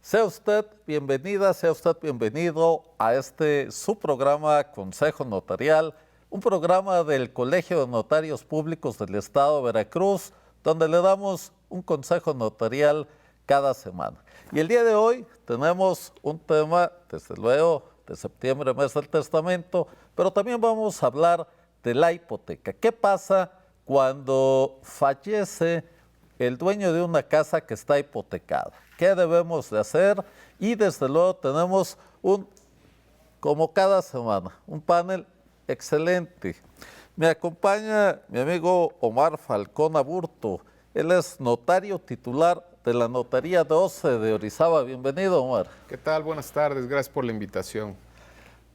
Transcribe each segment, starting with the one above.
Sea usted bienvenida, sea usted bienvenido a su programa Consejo Notarial, un programa del Colegio de Notarios Públicos del Estado de Veracruz, donde le damos un consejo notarial cada semana. Y el día de hoy tenemos un tema, desde luego, de septiembre, mes del testamento, pero también vamos a hablar de la hipoteca. ¿Qué pasa cuando fallece el dueño de una casa que está hipotecada? ¿Qué debemos de hacer? Y desde luego tenemos como cada semana, un panel excelente. Me acompaña mi amigo Omar Falcón Aburto. Él es notario titular de la Notaría 12 de Orizaba. Bienvenido, Omar. ¿Qué tal? Buenas tardes. Gracias por la invitación.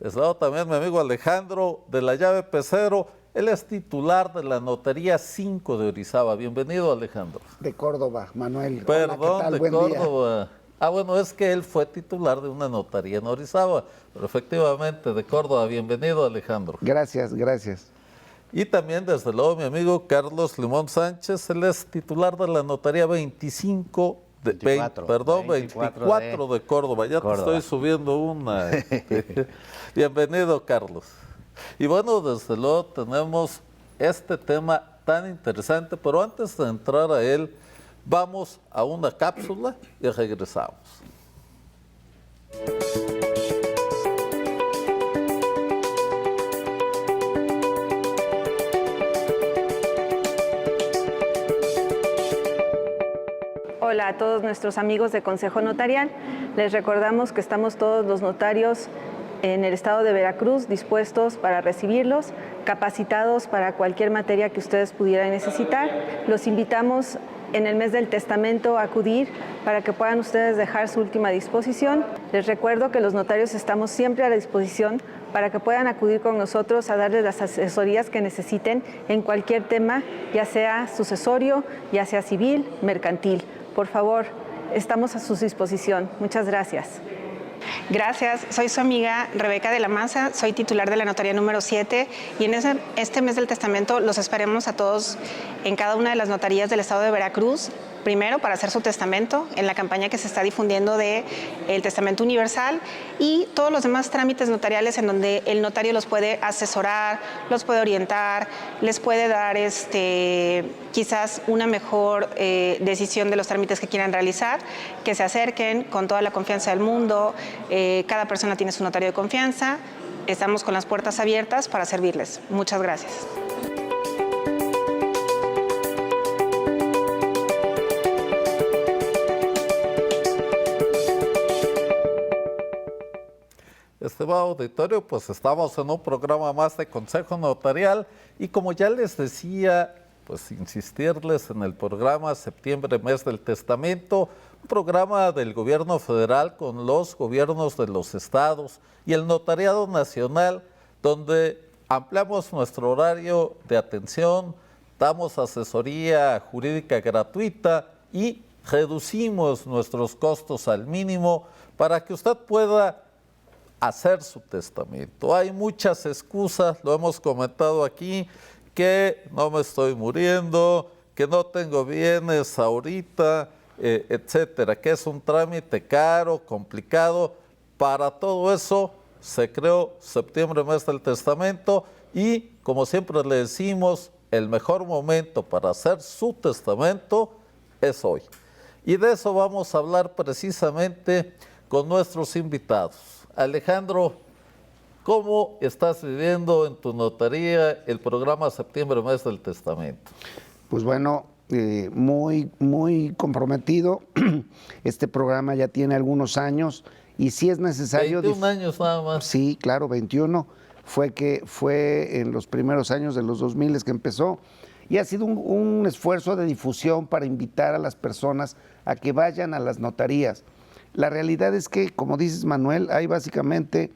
Desde luego también mi amigo Alejandro de la Llave Pecero. Él es titular de la Notaría 5 de Orizaba. Bienvenido, Alejandro. De Córdoba, Manuel. Perdón, hola, ¿qué tal? de Buen Córdoba. Día. Bueno, es que él fue titular de una notaría en Orizaba, pero efectivamente de Córdoba. Bienvenido, Alejandro. Gracias, gracias. Y también, desde luego, mi amigo Carlos Limón Sánchez, él es titular de la Notaría 24 de Córdoba. Ya Córdoba. Te estoy subiendo una. Bienvenido, Carlos. Y bueno, desde luego tenemos este tema tan interesante, pero antes de entrar a él, vamos a una cápsula y regresamos. Hola a todos nuestros amigos de Consejo Notarial. Les recordamos que estamos todos los notarios en el estado de Veracruz dispuestos para recibirlos, capacitados para cualquier materia que ustedes pudieran necesitar. Los invitamos en el mes del testamento a acudir para que puedan ustedes dejar su última disposición. Les recuerdo que los notarios estamos siempre a la disposición para que puedan acudir con nosotros a darles las asesorías que necesiten en cualquier tema, ya sea sucesorio, ya sea civil, mercantil. Por favor, estamos a su disposición. Muchas gracias. Gracias, soy su amiga Rebeca de la Maza, soy titular de la Notaría número 7 y en este mes del testamento los esperemos a todos en cada una de las notarías del estado de Veracruz, primero para hacer su testamento en la campaña que se está difundiendo de el Testamento Universal y todos los demás trámites notariales en donde el notario los puede asesorar, los puede orientar, les puede dar quizás una mejor decisión de los trámites que quieran realizar, que se acerquen con toda la confianza del mundo. Cada persona tiene su notario de confianza. Estamos con las puertas abiertas para servirles. Muchas gracias. Estimado auditorio, pues estamos en un programa más de Consejo Notarial y como ya les decía, pues insistirles en el programa Septiembre, mes del testamento, un programa del gobierno federal con los gobiernos de los estados y el notariado nacional, donde ampliamos nuestro horario de atención, damos asesoría jurídica gratuita y reducimos nuestros costos al mínimo para que usted pueda hacer su testamento. Hay muchas excusas, lo hemos comentado aquí, que no me estoy muriendo, que no tengo bienes ahorita, etcétera, que es un trámite caro, complicado. Para todo eso se creó Septiembre, mes del testamento y, como siempre le decimos, el mejor momento para hacer su testamento es hoy. Y de eso vamos a hablar precisamente con nuestros invitados. Alejandro, ¿cómo estás viviendo en tu notaría el programa Septiembre, mes del testamento? Pues bueno, muy comprometido. Este programa ya tiene algunos años y si es necesario... 21 años nada más. Sí, claro, 21. Fue en los primeros años de los 2000 que empezó y ha sido un esfuerzo de difusión para invitar a las personas a que vayan a las notarías. La realidad es que, como dices, Manuel, hay básicamente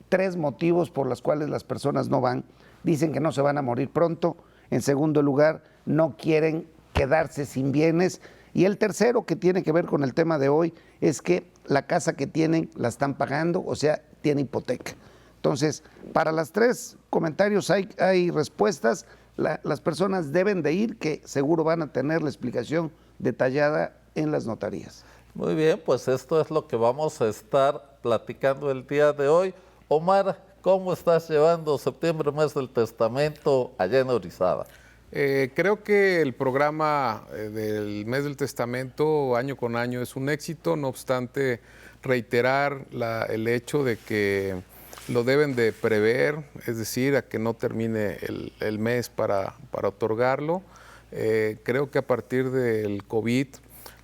3 motivos por los cuales las personas no van. Dicen que no se van a morir pronto. En segundo lugar, no quieren quedarse sin bienes. Y el tercero, que tiene que ver con el tema de hoy, es que la casa que tienen la están pagando, o sea, tiene hipoteca. Entonces, para las 3 comentarios hay respuestas. Las personas deben de ir, que seguro van a tener la explicación detallada en las notarías. Muy bien, pues esto es lo que vamos a estar platicando el día de hoy. Omar, ¿cómo estás llevando septiembre, mes del testamento, allá en Orizaba? Creo que el programa del mes del testamento año con año es un éxito, no obstante reiterar el hecho de que lo deben de prever, es decir, a que no termine el mes para otorgarlo. Creo que a partir del COVID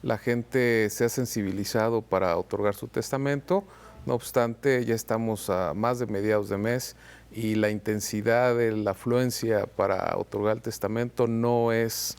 la gente se ha sensibilizado para otorgar su testamento, no obstante ya estamos a más de mediados de mes y la intensidad de la afluencia para otorgar el testamento no es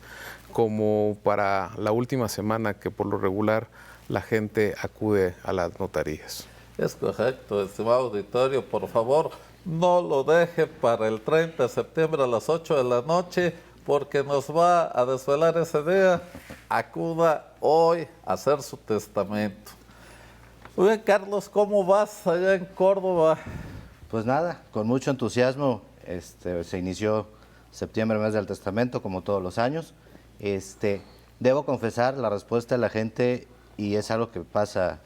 como para la última semana que por lo regular la gente acude a las notarías. Es correcto, estimado auditorio, por favor, no lo deje para el 30 de septiembre a las 8 de la noche, porque nos va a desvelar ese día. Acuda hoy a hacer su testamento. Muy bien, Carlos, ¿cómo vas allá en Córdoba? Pues nada, con mucho entusiasmo se inició septiembre, mes del testamento, como todos los años. Debo confesar, la respuesta de la gente, y es algo que pasa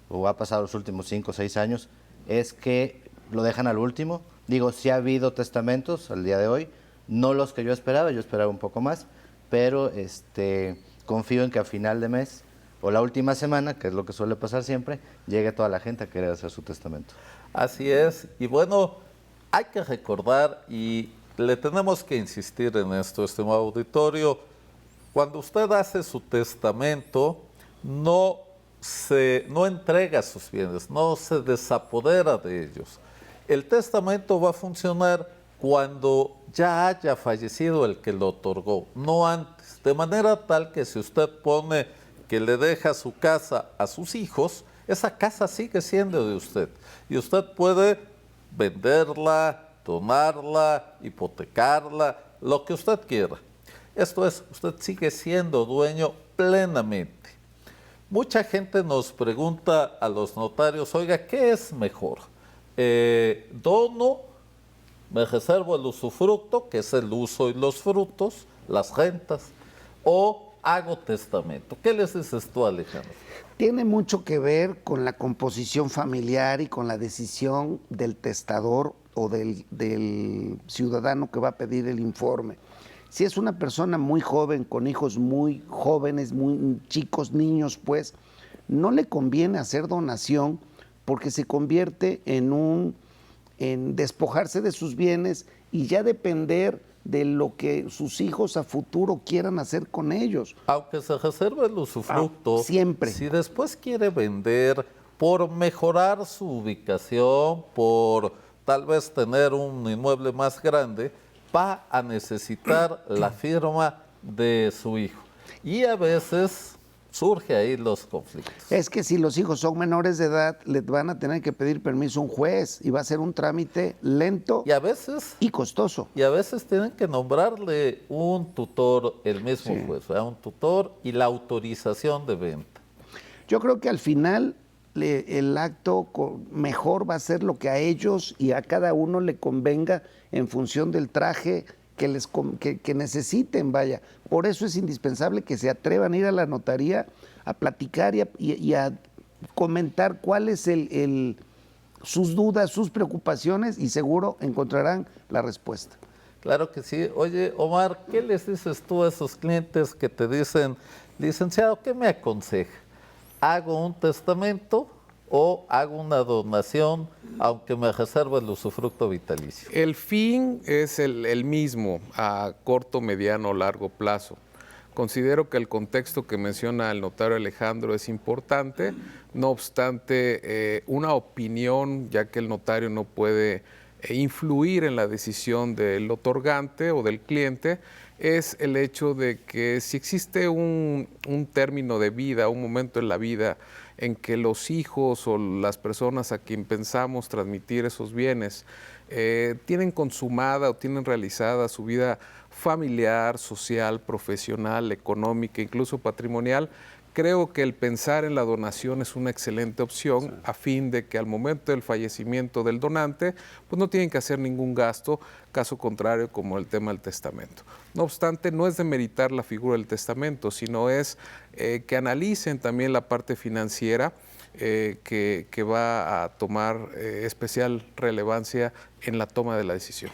o ha pasado los últimos 5 o 6 años, es que lo dejan al último. Digo, sí ha habido testamentos al día de hoy, no los que yo esperaba un poco más, pero confío en que a final de mes o la última semana, que es lo que suele pasar siempre, llegue toda la gente a querer hacer su testamento. Así es, y bueno, hay que recordar y le tenemos que insistir en esto, estimado auditorio, cuando usted hace su testamento, no entrega sus bienes, no se desapodera de ellos. El testamento va a funcionar cuando ya haya fallecido el que lo otorgó, no antes, de manera tal que si usted pone que le deja su casa a sus hijos, esa casa sigue siendo de usted y usted puede venderla, donarla, hipotecarla, lo que usted quiera. Esto es, usted sigue siendo dueño plenamente. Mucha gente nos pregunta a los notarios, oiga, ¿qué es mejor? ¿Dono, me reservo el usufructo, que es el uso y los frutos, las rentas, o hago testamento? ¿Qué les dices tú, Alejandro? Tiene mucho que ver con la composición familiar y con la decisión del testador o del ciudadano que va a pedir el informe. Si es una persona muy joven, con hijos muy jóvenes, muy chicos, niños, pues, no le conviene hacer donación porque se convierte en despojarse de sus bienes y ya depender de lo que sus hijos a futuro quieran hacer con ellos. Aunque se reserve el usufructo, siempre. Si después quiere vender por mejorar su ubicación, por tal vez tener un inmueble más grande, va a necesitar la firma de su hijo. Y a veces surge ahí los conflictos. Es que si los hijos son menores de edad, les van a tener que pedir permiso a un juez y va a ser un trámite lento y costoso. Y a veces tienen que nombrarle un tutor, el mismo juez, ¿verdad? Un tutor y la autorización de venta. Yo creo que al final el acto mejor va a ser lo que a ellos y a cada uno le convenga en función del traje que necesiten, vaya. Por eso es indispensable que se atrevan a ir a la notaría a platicar y a comentar cuáles sus dudas, sus preocupaciones y seguro encontrarán la respuesta. Claro que sí. Oye, Omar, ¿qué les dices tú a esos clientes que te dicen, licenciado, ¿qué me aconseja? ¿Hago un testamento o hago una donación, aunque me reserve el usufructo vitalicio? El fin es el mismo a corto, mediano o largo plazo. Considero que el contexto que menciona el notario Alejandro es importante, no obstante, una opinión, ya que el notario no puede influir en la decisión del otorgante o del cliente, es el hecho de que si existe un término de vida, un momento en la vida en que los hijos o las personas a quien pensamos transmitir esos bienes tienen consumada o tienen realizada su vida familiar, social, profesional, económica, incluso patrimonial, creo que el pensar en la donación es una excelente opción a fin de que al momento del fallecimiento del donante, pues no tienen que hacer ningún gasto, caso contrario como el tema del testamento. No obstante, no es demeritar la figura del testamento, sino es que analicen también la parte financiera que va a tomar especial relevancia en la toma de la decisión.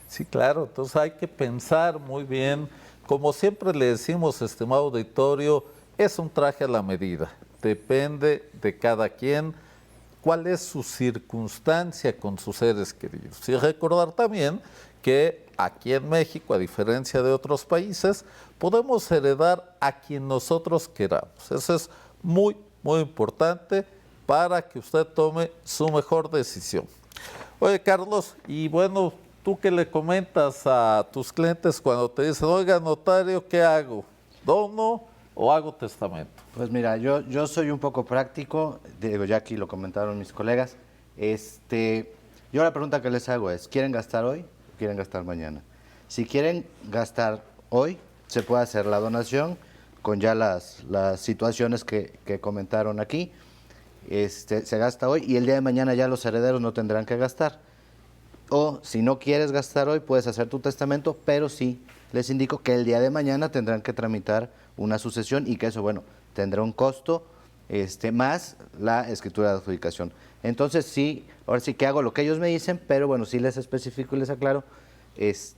Sí, claro, entonces hay que pensar muy bien. Como siempre le decimos, estimado auditorio, es un traje a la medida. Depende de cada quien cuál es su circunstancia con sus seres queridos. Y recordar también que aquí en México, a diferencia de otros países, podemos heredar a quien nosotros queramos. Eso es muy, muy importante para que usted tome su mejor decisión. Oye, Carlos, y bueno, ¿tú qué le comentas a tus clientes cuando te dicen, oiga, notario, ¿qué hago? ¿Dono o hago testamento? Pues mira, yo soy un poco práctico, digo, ya aquí lo comentaron mis colegas. Yo la pregunta que les hago es, ¿quieren gastar hoy o quieren gastar mañana? Si quieren gastar hoy, se puede hacer la donación con ya las situaciones que comentaron aquí. Se gasta hoy y el día de mañana ya los herederos no tendrán que gastar. O si no quieres gastar hoy, puedes hacer tu testamento, pero sí les indico que el día de mañana tendrán que tramitar una sucesión y que eso, bueno, tendrá un costo más la escritura de adjudicación. Entonces sí, ahora sí que hago lo que ellos me dicen, pero bueno, sí les especifico y les aclaro, pues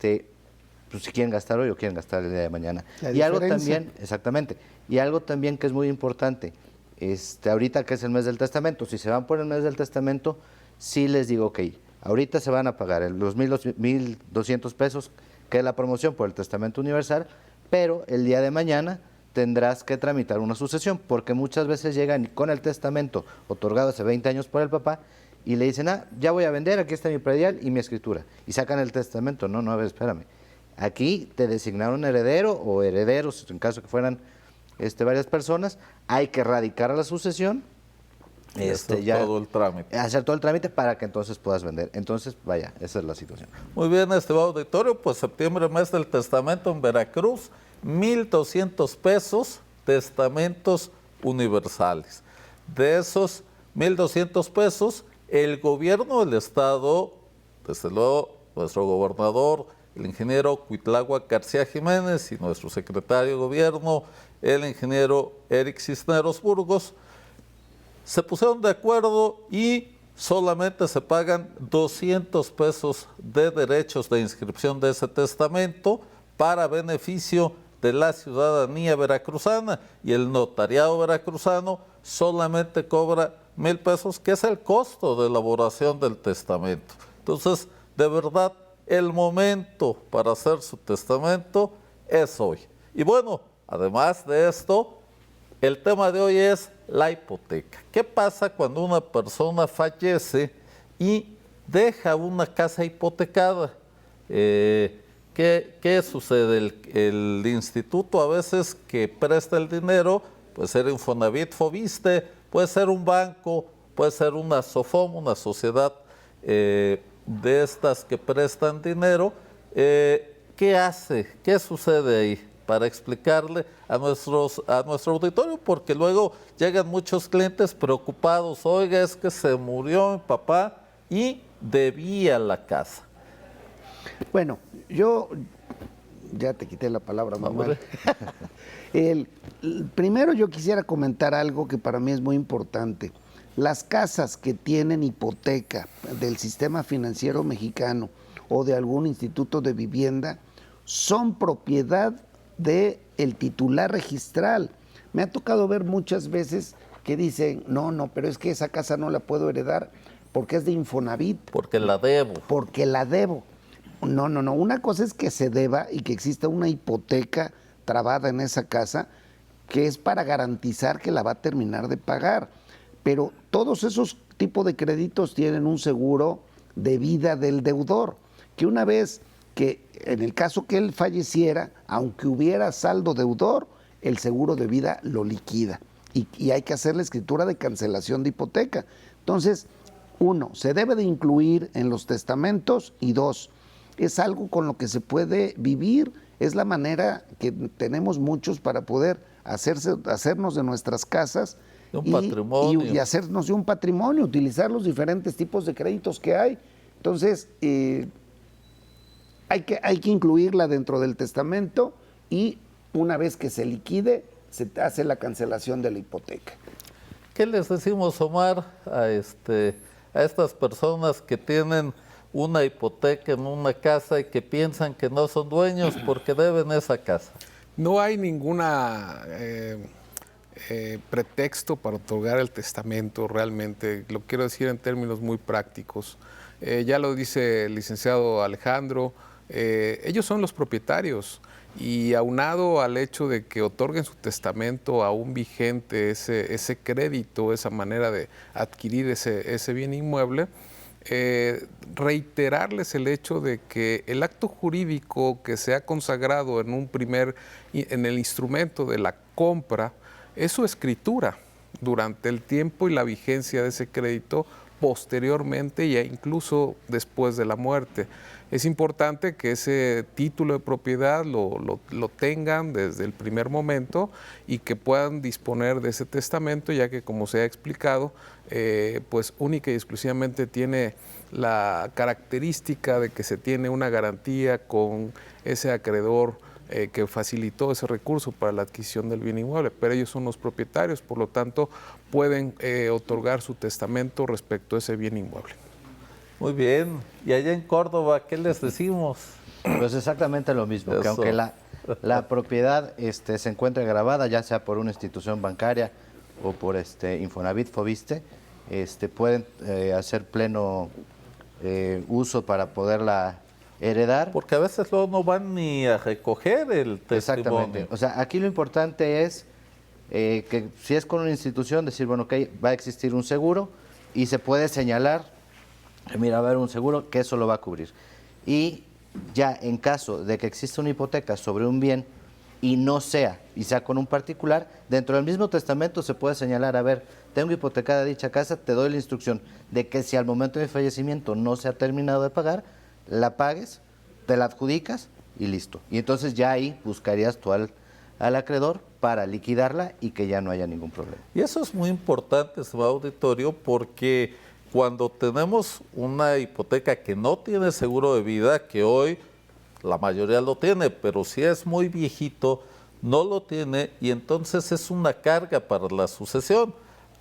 si quieren gastar hoy o quieren gastar el día de mañana. Y algo también, exactamente, y algo también que es muy importante, ahorita que es el mes del testamento, si se van por el mes del testamento, sí les digo, ok, ahorita se van a pagar los 1,200 pesos, que es la promoción por el testamento universal, pero el día de mañana tendrás que tramitar una sucesión, porque muchas veces llegan con el testamento otorgado hace 20 años por el papá y le dicen, ya voy a vender, aquí está mi predial y mi escritura. Y sacan el testamento. No, a ver, espérame. Aquí te designaron heredero o herederos, en caso que fueran varias personas, hay que radicar la sucesión. Todo el trámite. Hacer todo el trámite para que entonces puedas vender. Entonces, vaya, esa es la situación. Muy bien, estimado auditorio, pues septiembre, mes del testamento en Veracruz, 1,200 pesos, testamentos universales. De esos 1,200 pesos, el gobierno del estado, desde luego nuestro gobernador, el ingeniero Cuitláhuac García Jiménez y nuestro secretario de gobierno, el ingeniero Eric Cisneros Burgos, se pusieron de acuerdo y solamente se pagan 200 pesos de derechos de inscripción de ese testamento para beneficio de la ciudadanía veracruzana, y el notariado veracruzano solamente cobra 1,000 pesos, que es el costo de elaboración del testamento. Entonces, de verdad, el momento para hacer su testamento es hoy. Y bueno, además de esto, el tema de hoy es la hipoteca. ¿Qué pasa cuando una persona fallece y deja una casa hipotecada? ¿Qué sucede? El instituto a veces que presta el dinero, puede ser Infonavit, Fobiste, puede ser un banco, puede ser una SOFOM, una sociedad de estas que prestan dinero. ¿Qué hace? ¿Qué sucede ahí? Para explicarle a nuestro auditorio, porque luego llegan muchos clientes preocupados, oiga, es que se murió mi papá y debía la casa. Bueno, yo ya te quité la palabra, Manuel. Primero yo quisiera comentar algo que para mí es muy importante. Las casas que tienen hipoteca del sistema financiero mexicano o de algún instituto de vivienda son propiedad del titular registral. Me ha tocado ver muchas veces que dicen, no, pero es que esa casa no la puedo heredar porque es de Infonavit. Porque la debo. Porque la debo. No. Una cosa es que se deba y que exista una hipoteca trabada en esa casa que es para garantizar que la va a terminar de pagar. Pero todos esos tipos de créditos tienen un seguro de vida del deudor, que una vez que en el caso que él falleciera, aunque hubiera saldo deudor, el seguro de vida lo liquida y hay que hacer la escritura de cancelación de hipoteca. Entonces, 1, se debe de incluir en los testamentos y 2, es algo con lo que se puede vivir es la manera que tenemos muchos para poder hacernos de nuestras casas patrimonio. y hacernos de un patrimonio, utilizar los diferentes tipos de créditos que hay. Entonces, hay que incluirla dentro del testamento y una vez que se liquide, se hace la cancelación de la hipoteca. ¿Qué les decimos, Omar, a estas personas que tienen una hipoteca en una casa y que piensan que no son dueños porque deben esa casa? No hay ninguna pretexto para otorgar el testamento realmente. Lo quiero decir en términos muy prácticos. Ya lo dice el licenciado Alejandro, ellos son los propietarios y aunado al hecho de que otorguen su testamento aún vigente ese crédito, esa manera de adquirir ese bien inmueble, reiterarles el hecho de que el acto jurídico que se ha consagrado en el instrumento de la compra es su escritura durante el tiempo y la vigencia de ese crédito, posteriormente e incluso después de la muerte. Es importante que ese título de propiedad lo tengan desde el primer momento y que puedan disponer de ese testamento, ya que, como se ha explicado, pues única y exclusivamente tiene la característica de que se tiene una garantía con ese acreedor que facilitó ese recurso para la adquisición del bien inmueble, pero ellos son los propietarios, por lo tanto pueden otorgar su testamento respecto a ese bien inmueble. Muy bien. Y allá en Córdoba, ¿qué les decimos? Pues exactamente lo mismo, que Eso. aunque la propiedad se encuentre grabada, ya sea por una institución bancaria o por Infonavit, Fobiste, pueden hacer pleno uso para poderla heredar. Porque a veces luego no van ni a recoger el testimonio. Exactamente. O sea, aquí lo importante es que si es con una institución, decir, bueno, ok, va a existir un seguro y se puede señalar, mira, va a haber un seguro que eso lo va a cubrir. Y ya en caso de que exista una hipoteca sobre un bien y sea con un particular, dentro del mismo testamento se puede señalar, a ver, tengo hipotecada dicha casa, te doy la instrucción de que si al momento de mi fallecimiento no se ha terminado de pagar, la pagues, te la adjudicas y listo. Y entonces ya ahí buscarías tú al acreedor para liquidarla y que ya no haya ningún problema. Y eso es muy importante, su auditorio, porque cuando tenemos una hipoteca que no tiene seguro de vida, que hoy la mayoría lo tiene, pero si es muy viejito, no lo tiene y entonces es una carga para la sucesión.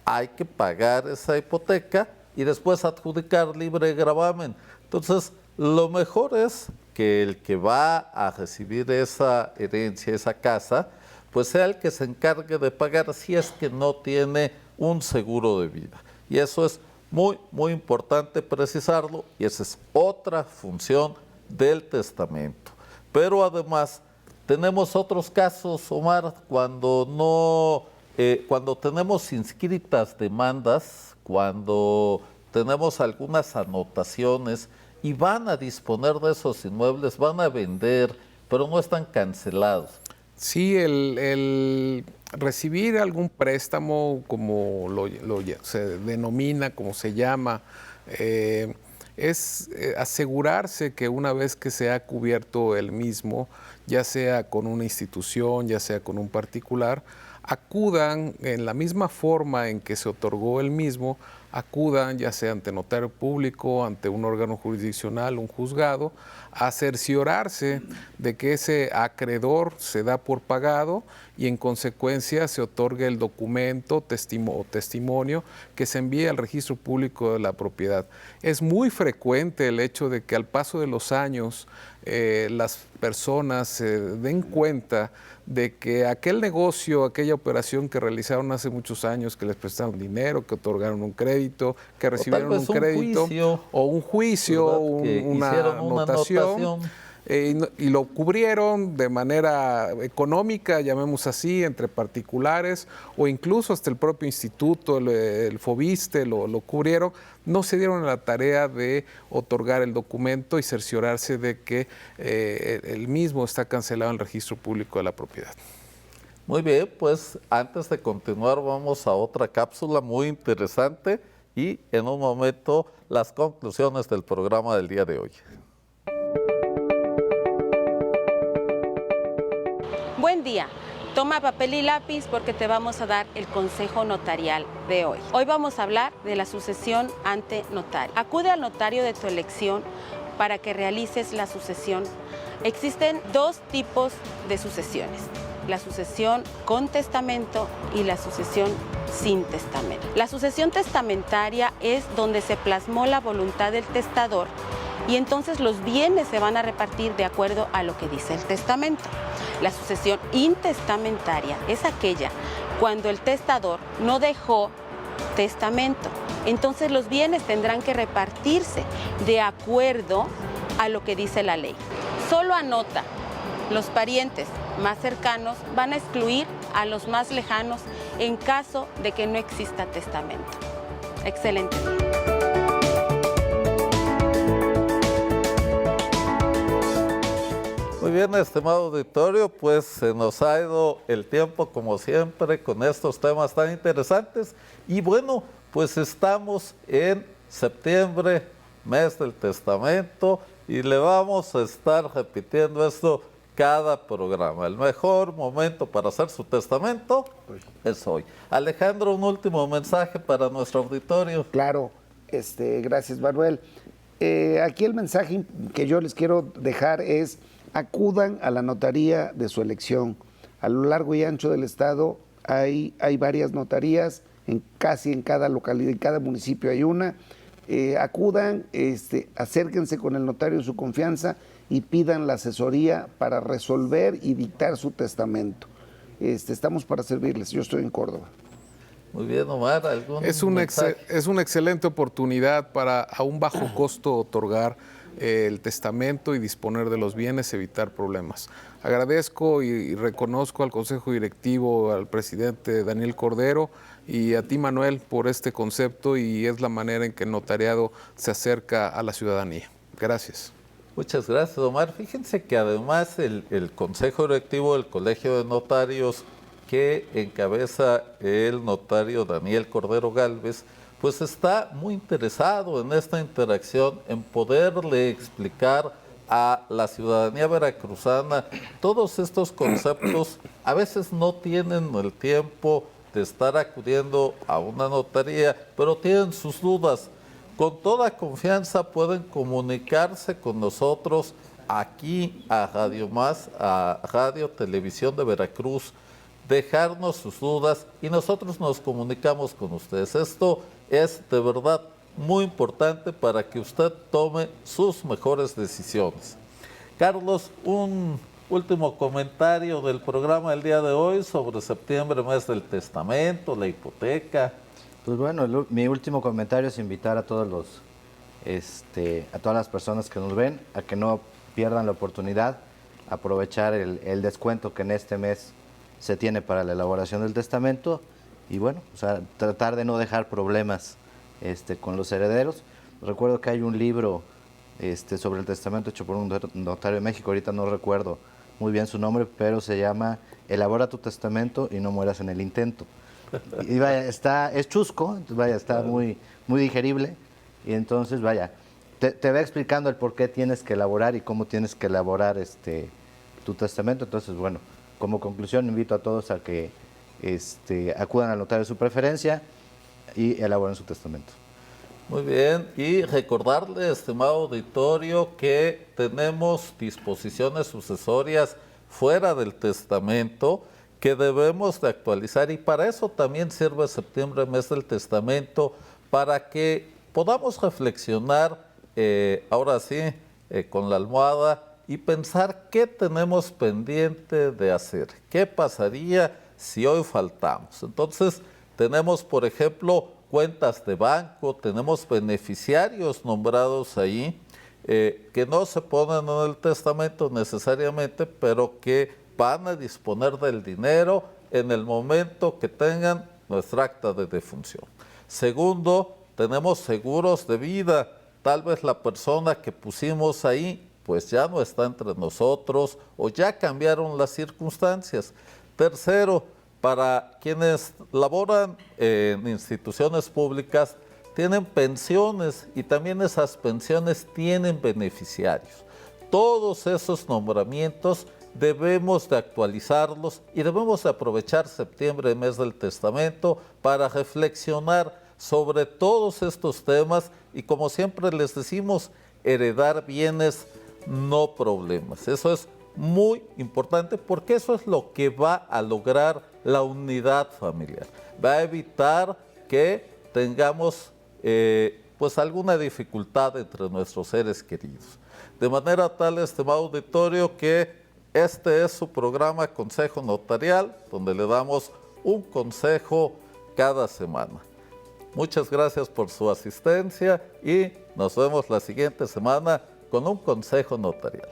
Hay que pagar esa hipoteca y después adjudicar libre gravamen. Entonces, lo mejor es que el que va a recibir esa herencia, esa casa, pues sea el que se encargue de pagar si es que no tiene un seguro de vida. Y eso es muy, muy importante precisarlo y esa es otra función del testamento. Pero además tenemos otros casos, Omar, cuando tenemos inscritas demandas, cuando tenemos algunas anotaciones y van a disponer de esos inmuebles, van a vender, pero no están cancelados. Sí, el recibir algún préstamo, como se denomina, como se llama, es asegurarse que una vez que se ha cubierto el mismo, ya sea con una institución, ya sea con un particular, acudan en la misma forma en que se otorgó el mismo, acudan ya sea ante notario público, ante un órgano jurisdiccional, un juzgado, a cerciorarse de que ese acreedor se da por pagado y en consecuencia se otorgue el documento o testimonio que se envíe al registro público de la propiedad. Es muy frecuente el hecho de que al paso de los años las personas se den cuenta de que aquel negocio, aquella operación que realizaron hace muchos años, que les prestaron dinero, que otorgaron un crédito, que recibieron un crédito o un juicio, una anotación, y lo cubrieron de manera económica, llamemos así, entre particulares o incluso hasta el propio instituto, el Fobiste, lo cubrieron, no se dieron a la tarea de otorgar el documento y cerciorarse de que el mismo está cancelado en el registro público de la propiedad. Muy bien, pues antes de continuar vamos a otra cápsula muy interesante y en un momento las conclusiones del programa del día de hoy. día. Toma papel y lápiz porque te vamos a dar el consejo notarial de hoy. Hoy vamos a hablar de la sucesión ante notario. Acude al notario de tu elección para que realices la sucesión. Existen dos tipos de sucesiones: la sucesión con testamento y la sucesión sin testamento. La sucesión testamentaria es donde se plasmó la voluntad del testador y entonces los bienes se van a repartir de acuerdo a lo que dice el testamento. La sucesión intestamentaria es aquella cuando el testador no dejó testamento. Entonces los bienes tendrán que repartirse de acuerdo a lo que dice la ley. Solo anota: los parientes más cercanos van a excluir a los más lejanos en caso de que no exista testamento. Excelente. Muy bien, estimado auditorio, pues se nos ha ido el tiempo como siempre con estos temas tan interesantes. Y bueno, pues estamos en septiembre, mes del testamento, y le vamos a estar repitiendo esto cada programa. El mejor momento para hacer su testamento es hoy. Alejandro, un último mensaje para nuestro auditorio. Claro, gracias, Manuel. Aquí el mensaje que yo les quiero dejar es: acudan a la notaría de su elección. A lo largo y ancho del estado hay varias notarías, casi en cada localidad, en cada municipio hay una. Acudan, acérquense con el notario de su confianza y pidan la asesoría para resolver y dictar su testamento. Estamos para servirles. Yo estoy en Córdoba. Muy bien, Omar, ¿algún mensaje? Es una excelente oportunidad para a un bajo costo otorgar el testamento y disponer de los bienes, evitar problemas. Agradezco y reconozco al Consejo Directivo, al presidente Daniel Cordero y a ti, Manuel, por este concepto, y es la manera en que el notariado se acerca a la ciudadanía. Gracias. Muchas gracias, Omar. Fíjense que además el Consejo Directivo del Colegio de Notarios, que encabeza el notario Daniel Cordero Gálvez, pues está muy interesado en esta interacción, en poderle explicar a la ciudadanía veracruzana todos estos conceptos. A veces no tienen el tiempo de estar acudiendo a una notaría, pero tienen sus dudas. Con toda confianza pueden comunicarse con nosotros aquí a Radio Más, a Radio Televisión de Veracruz, dejarnos sus dudas y nosotros nos comunicamos con ustedes. Esto es de verdad muy importante para que usted tome sus mejores decisiones. Carlos, un último comentario del programa del día de hoy sobre septiembre, mes del testamento, la hipoteca. Pues bueno, mi último comentario es invitar a todos a todas las personas que nos ven a que no pierdan la oportunidad, aprovechar el descuento que en este mes se tiene para la elaboración del testamento y bueno, o sea, tratar de no dejar problemas con los herederos. Recuerdo que hay un libro sobre el testamento hecho por un notario de México, ahorita no recuerdo muy bien su nombre, pero se llama Elabora tu testamento y no mueras en el intento. Y vaya, es chusco, entonces vaya, está muy digerible y entonces vaya, te va explicando el por qué tienes que elaborar y cómo tienes que elaborar tu testamento. Entonces bueno, como conclusión invito a todos a que acudan al notario de su preferencia y elaboren su testamento. Muy bien, y recordarle, estimado auditorio, que tenemos disposiciones sucesorias fuera del testamento que debemos de actualizar, y para eso también sirve septiembre, mes del testamento, para que podamos reflexionar, ahora sí, con la almohada y pensar qué tenemos pendiente de hacer, qué pasaría si hoy faltamos. Entonces, tenemos, por ejemplo, cuentas de banco, tenemos beneficiarios nombrados ahí, que no se ponen en el testamento necesariamente, pero que van a disponer del dinero en el momento que tengan nuestra acta de defunción. Segundo, tenemos seguros de vida. Tal vez la persona que pusimos ahí pues ya no está entre nosotros o ya cambiaron las circunstancias. Tercero, para quienes laboran en instituciones públicas, tienen pensiones y también esas pensiones tienen beneficiarios. Todos esos nombramientos debemos de actualizarlos y debemos de aprovechar septiembre, mes del testamento, para reflexionar sobre todos estos temas y, como siempre les decimos, heredar bienes, no problemas. Eso es muy importante porque eso es lo que va a lograr la unidad familiar. Va a evitar que tengamos pues alguna dificultad entre nuestros seres queridos. De manera tal, estimado auditorio, que este es su programa Consejo Notarial, donde le damos un consejo cada semana. Muchas gracias por su asistencia y nos vemos la siguiente semana con un consejo notarial.